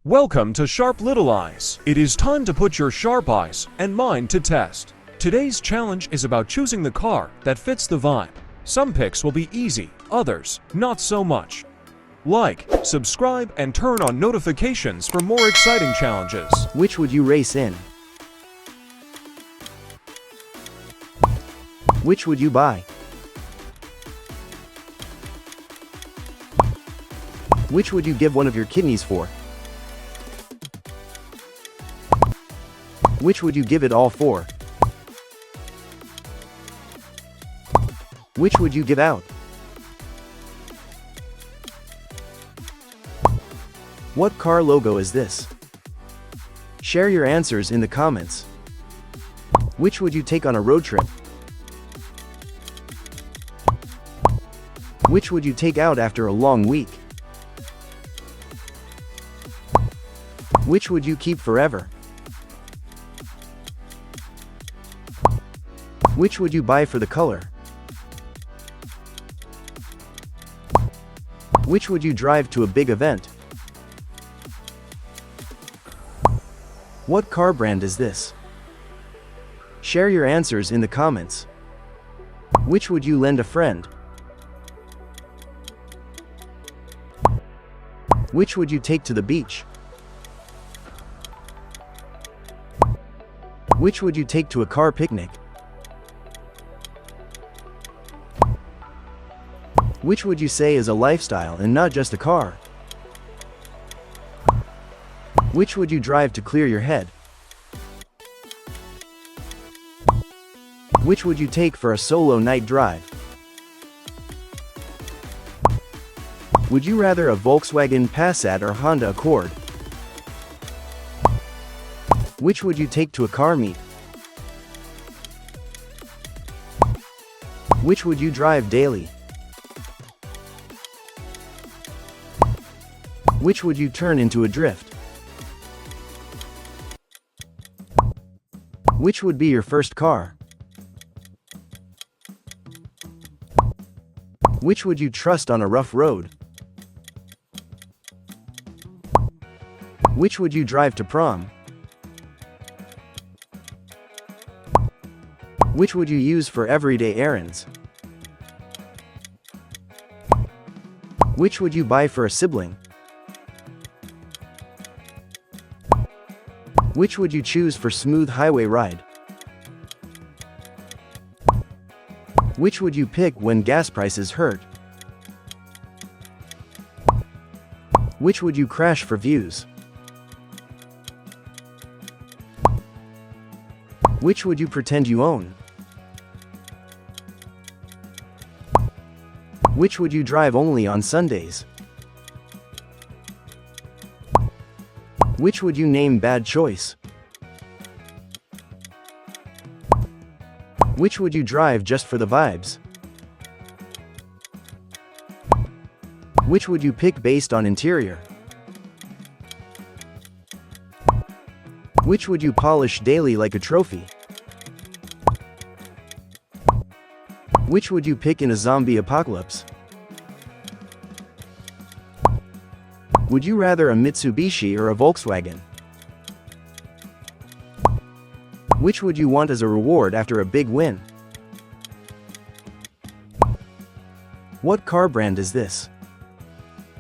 Welcome to Sharp Little Eyes. It is time to put your sharp eyes and mind to test. Today's challenge is about choosing the car that fits the vibe. Some picks will be easy, others not so much. Like, subscribe, and turn on notifications for more exciting challenges. Which would you race in? Which would you buy? Which would you give one of your kidneys for? Which would you give it all for? Which would you give out? What car logo is this? Share your answers in the comments. Which would you take on a road trip? Which would you take out after a long week? Which would you keep forever? Which would you buy for the color? Which would you drive to a big event? What car brand is this? Share your answers in the comments. Which would you lend a friend? Which would you take to the beach? Which would you take to a car picnic? Which would you say is a lifestyle and not just a car? Which would you drive to clear your head? Which would you take for a solo night drive? Would you rather a Volkswagen Passat or Honda Accord? Which would you take to a car meet? Which would you drive daily? Which would you turn into a drift? Which would be your first car? Which would you trust on a rough road? Which would you drive to prom? Which would you use for everyday errands? Which would you buy for a sibling? Which would you choose for smooth highway ride? Which would you pick when gas prices hurt? Which would you crash for views? Which would you pretend you own? Which would you drive only on Sundays? Which would you name bad choice? Which would you drive just for the vibes? Which would you pick based on interior? Which would you polish daily like a trophy? Which would you pick in a zombie apocalypse? Would you rather a Mitsubishi or a Volkswagen? Which would you want as a reward after a big win? What car brand is this?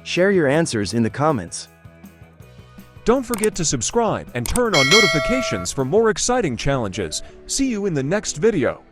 Share your answers in the comments. Don't forget to subscribe and turn on notifications for more exciting challenges. See you in the next video.